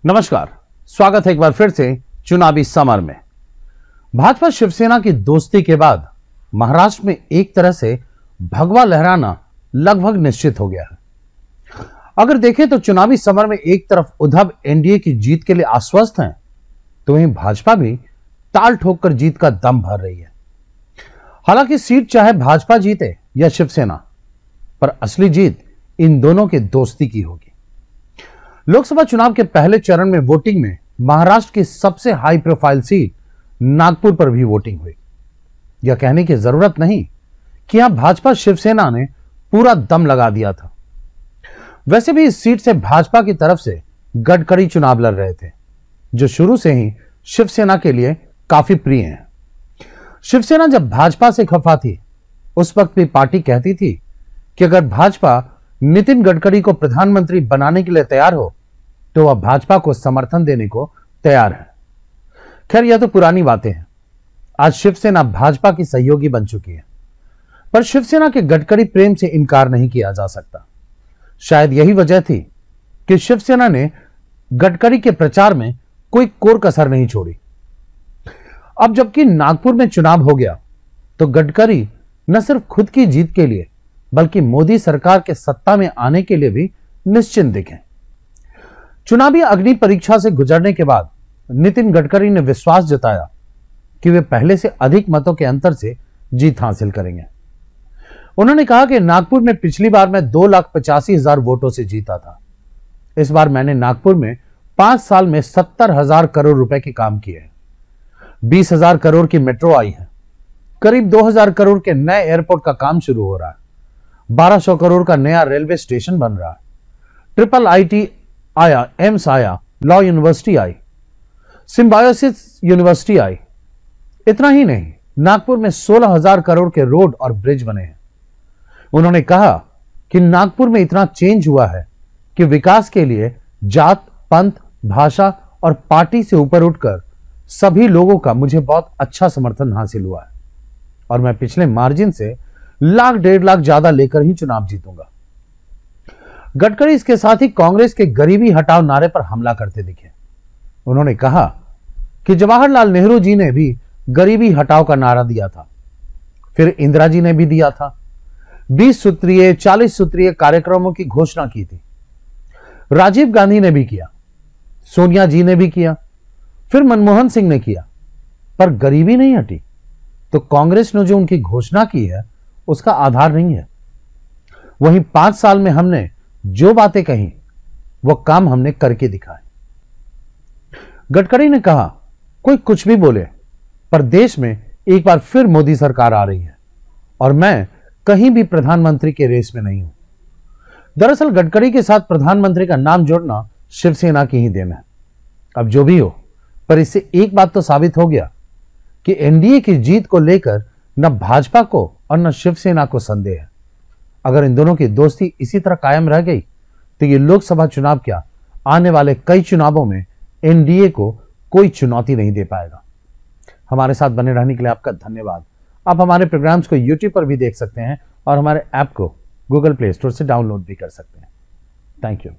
नमस्कार, स्वागत है एक बार फिर से चुनावी समर में। भाजपा शिवसेना की दोस्ती के बाद महाराष्ट्र में एक तरह से भगवा लहराना लगभग निश्चित हो गया है। अगर देखें तो चुनावी समर में एक तरफ उद्धव एनडीए की जीत के लिए आश्वस्त हैं, तो वहीं भाजपा भी ताल ठोककर जीत का दम भर रही है। हालांकि सीट चाहे भाजपा जीते या शिवसेना, पर असली जीत इन दोनों के दोस्ती की होगी। लोकसभा चुनाव के पहले चरण में वोटिंग में महाराष्ट्र की सबसे हाई प्रोफाइल सीट नागपुर पर भी वोटिंग हुई। यह कहने की जरूरत नहीं कि यहां भाजपा शिवसेना ने पूरा दम लगा दिया था। वैसे भी इस सीट से भाजपा की तरफ से गडकरी चुनाव लड़ रहे थे, जो शुरू से ही शिवसेना के लिए काफी प्रिय हैं। शिवसेना जब भाजपा से खफा थी, उस वक्त भी पार्टी कहती थी कि अगर भाजपा नितिन गडकरी को प्रधानमंत्री बनाने के लिए तैयार हो तो वह भाजपा को समर्थन देने को तैयार है। खैर, यह तो पुरानी बातें हैं। आज शिवसेना भाजपा की सहयोगी बन चुकी है, पर शिवसेना के गडकरी प्रेम से इनकार नहीं किया जा सकता। शायद यही वजह थी कि शिवसेना ने गडकरी के प्रचार में कोई कोर कसर नहीं छोड़ी। अब जबकि नागपुर में चुनाव हो गया, तो गडकरी न सिर्फ खुद की जीत के लिए बल्कि मोदी सरकार के सत्ता में आने के लिए भी निश्चिंत दिखे। चुनावी अग्नि परीक्षा से गुजरने के बाद नितिन गडकरी ने विश्वास जताया कि वे पहले से अधिक मतों के अंतर से जीत हासिल करेंगे। उन्होंने कहा कि नागपुर में पिछली बार मैं 2,85,000 वोटों से जीता था। इस बार मैंने नागपुर में 5 साल में 70,000 करोड़ रुपए के काम किए। 20,000 करोड़ की मेट्रो आई है, करीब 2,000 करोड़ के नए एयरपोर्ट का काम शुरू हो रहा है, 1,200 करोड़ का नया रेलवे स्टेशन बन रहा है, ट्रिपल आईटी आया, एम्स आया, law university I, symbiosis university I. इतना ही नहीं, नागपुर में 16,000 करोड़ के रोड और ब्रिज बने हैं। उन्होंने कहा कि नागपुर में इतना चेंज हुआ है कि विकास के लिए जात, पंथ, भाषा और पार्टी से ऊपर उठकर सभी लोगों का मुझे बहुत अच्छा समर्थन हासिल हुआ है और मैं पिछले मार्जिन से 1,00,000 1.5 लाख ज्यादा लेकर ही चुनाव जीतूंगा। गडकरी इसके साथ ही कांग्रेस के गरीबी हटाओ नारे पर हमला करते दिखे। उन्होंने कहा कि जवाहरलाल नेहरू जी ने भी गरीबी हटाओ का नारा दिया था, फिर इंदिरा जी ने भी दिया था। 20 सूत्रीय 40 सूत्रीय कार्यक्रमों की घोषणा की थी। राजीव गांधी ने भी किया, सोनिया जी ने भी किया, फिर मनमोहन सिंह ने किया, पर गरीबी नहीं हटी। तो कांग्रेस ने जो उनकी घोषणा की है उसका आधार नहीं है। वहीं 5 साल में हमने जो बातें कही वो काम हमने करके दिखाए। गडकरी ने कहा, कोई कुछ भी बोले, पर देश में एक बार फिर मोदी सरकार आ रही है और मैं कहीं भी प्रधानमंत्री के रेस में नहीं हूं। दरअसल गडकरी के साथ प्रधानमंत्री का नाम जोड़ना शिवसेना की ही देन है। अब जो भी हो, पर इससे एक बात तो साबित हो गया कि एनडीए की जीत को लेकर न भाजपा को और न शिवसेना को संदेह है। अगर इन दोनों की दोस्ती इसी तरह कायम रह गई तो ये लोकसभा चुनाव क्या, आने वाले कई चुनावों में एनडीए को कोई चुनौती नहीं दे पाएगा। हमारे साथ बने रहने के लिए आपका धन्यवाद। आप हमारे प्रोग्राम्स को यूट्यूब पर भी देख सकते हैं और हमारे ऐप को गूगल प्ले स्टोर से डाउनलोड भी कर सकते हैं। Thank you.